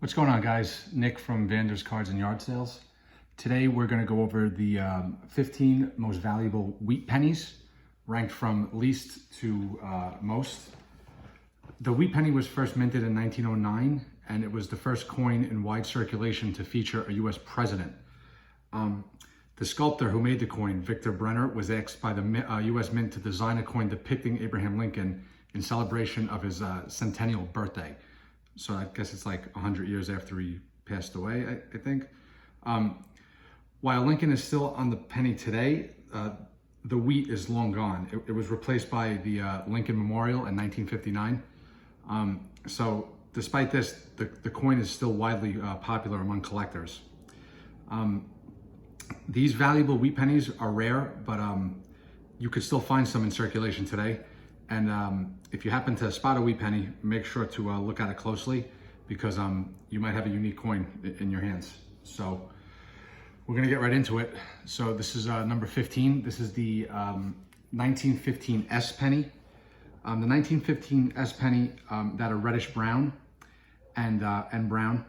What's going on, guys? Nick from Vander's Cards and Yard Sales. Today we're going to go over the 15 most valuable wheat pennies, ranked from least to most. The wheat penny was first minted in 1909, and it was the first coin in wide circulation to feature a U.S. president. The sculptor who made the coin, Victor Brenner, was asked by the U.S. Mint to design a coin depicting Abraham Lincoln in celebration of his centennial birthday. So I guess it's like 100 years after he passed away, I think. While Lincoln is still on the penny today, the wheat is long gone. It was replaced by the Lincoln Memorial in 1959. So despite this, the coin is still widely popular among collectors. These valuable wheat pennies are rare, but you could still find some in circulation today. And if you happen to spot a wheat penny, make sure to look at it closely, because you might have a unique coin in your hands. So we're gonna get right into it. So this is number 15. This is the 1915 S penny. The 1915 S penny that are reddish brown and brown.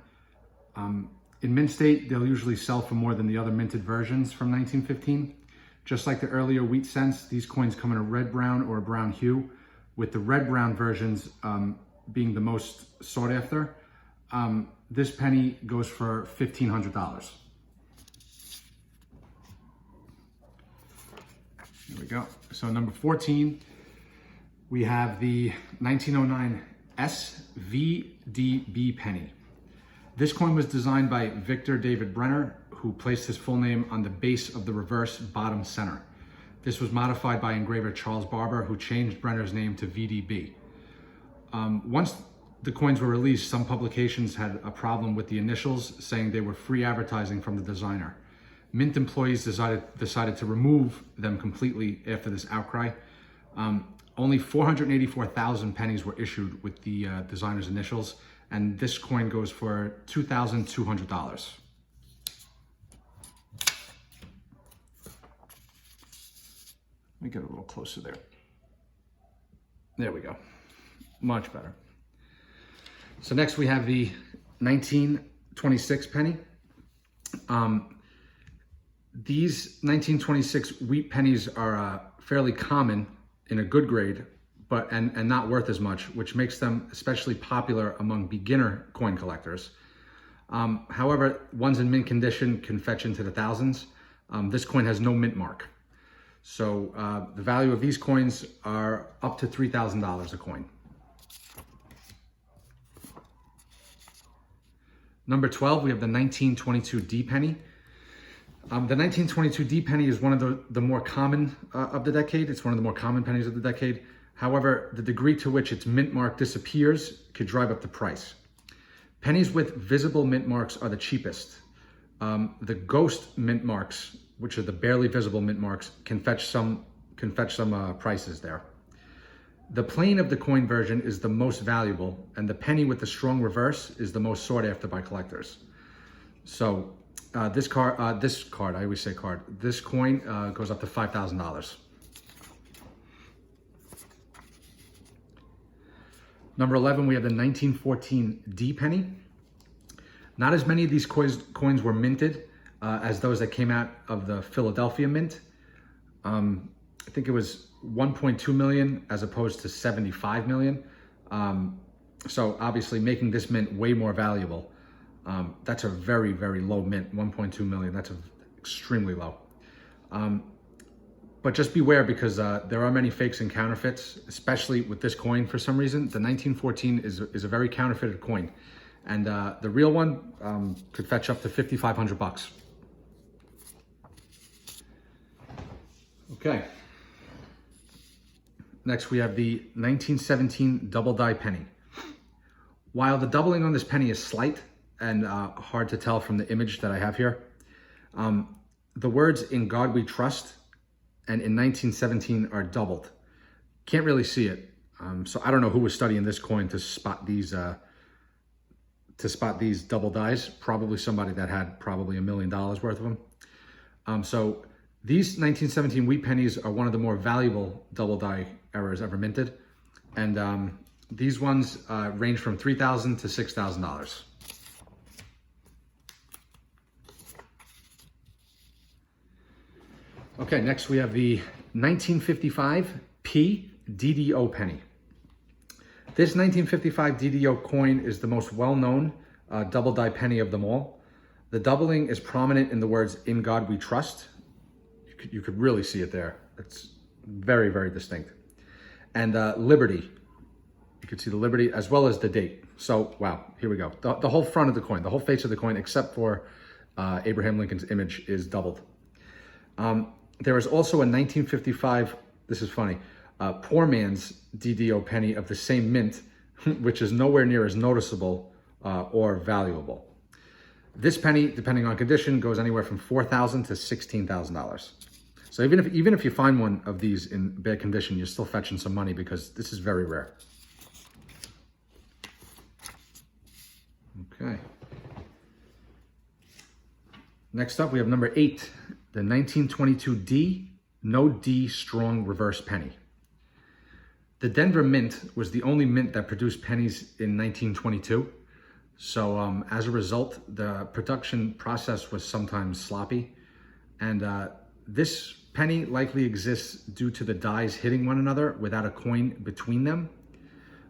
In mint state, they'll usually sell for more than the other minted versions from 1915. Just like the earlier wheat cents, these coins come in a red-brown or a brown hue, with the red-brown versions being the most sought after. This penny goes for $1,500. Here we go. So number 14, we have the 1909 SVDB penny. This coin was designed by Victor David Brenner, who placed his full name on the base of the reverse bottom center. This was modified by engraver Charles Barber, who changed Brenner's name to VDB. Once the coins were released, some publications had a problem with the initials, saying they were free advertising from the designer. Mint employees decided to remove them completely after this outcry. Only 484,000 pennies were issued with the designer's initials, and this coin goes for $2,200. Let me get a little closer there. There we go. Much better. So next we have the 1926 penny. These 1926 wheat pennies are fairly common in a good grade, but and not worth as much, which makes them especially popular among beginner coin collectors. However, ones in mint condition can fetch into the thousands. This coin has no mint mark. So the value of these coins are up to $3,000 a coin. Number 12, we have the 1922 D penny. The 1922 D penny is one of the more common of the decade. It's one of the more common pennies of the decade. However, the degree to which its mint mark disappears could drive up the price. Pennies with visible mint marks are the cheapest. The ghost mint marks, which are the barely visible mint marks, can fetch some prices there. The plain of the coin version is the most valuable, and the penny with the strong reverse is the most sought after by collectors. So this coin goes up to $5,000. Number 11, we have the 1914 D penny. Not as many of these coins were minted as those that came out of the Philadelphia Mint. I think it was 1.2 million as opposed to 75 million. So obviously making this mint way more valuable. That's a very, very low mint, 1.2 million. That's extremely low. But just beware, because there are many fakes and counterfeits, especially with this coin for some reason. The 1914 is a very counterfeited coin. And the real one could fetch up to $5,500. Okay. Next, we have the 1917 double die penny. While the doubling on this penny is slight and hard to tell from the image that I have here, the words "In God We Trust" and "In 1917" are doubled. Can't really see it. So I don't know who was studying this coin to spot these double dies. Probably somebody that had probably $1 million worth of them. So these 1917 wheat pennies are one of the more valuable double die errors ever minted. And these ones range from $3,000 to $6,000. Okay, next we have the 1955 P DDO penny. This 1955 DDO coin is the most well-known double die penny of them all. The doubling is prominent in the words "In God We Trust." You could really see it there. It's very, very distinct. And Liberty, you could see the Liberty as well as the date. So, wow, here we go. The whole front of the coin, the whole face of the coin, except for Abraham Lincoln's image, is doubled. There is also a 1955, this is funny, poor man's DDO penny of the same mint, which is nowhere near as noticeable or valuable. This penny, depending on condition, goes anywhere from $4,000 to $16,000. So even if you find one of these in bad condition, you're still fetching some money because this is very rare. Okay. Next up, we have number 8, the 1922 D, no D strong reverse penny. The Denver Mint was the only mint that produced pennies in 1922. So as a result, the production process was sometimes sloppy. And this penny likely exists due to the dies hitting one another without a coin between them.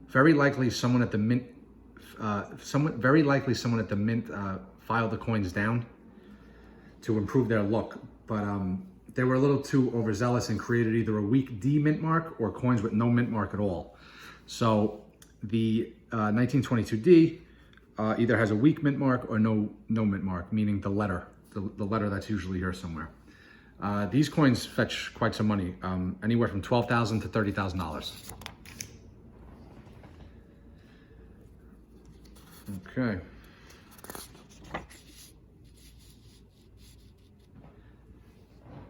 Very likely someone at the mint filed the coins down to improve their look, but they were a little too overzealous and created either a weak D mint mark or coins with no mint mark at all. So the 1922 D either has a weak mint mark or no mint mark, meaning the letter that's usually here somewhere. These coins fetch quite some money, anywhere from $12,000 to $30,000. Okay.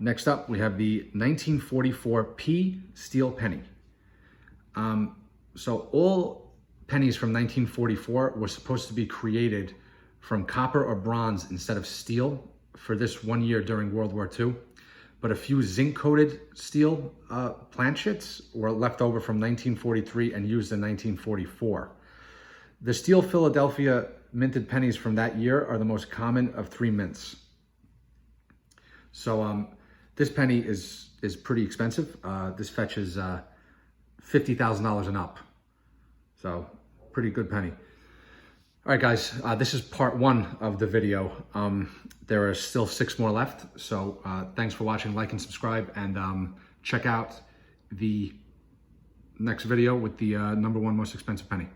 Next up, we have the 1944 P steel penny. So all pennies from 1944 were supposed to be created from copper or bronze instead of steel for this 1 year during World War II. But a few zinc-coated steel planchets were left over from 1943 and used in 1944. The steel Philadelphia minted pennies from that year are the most common of 3 mints. So this penny is pretty expensive. This fetches $50,000 and up. So pretty good penny. All right, guys, this is part 1 of the video. There are still 6 more left. So thanks for watching, like and subscribe, and check out the next video with the #1 most expensive penny.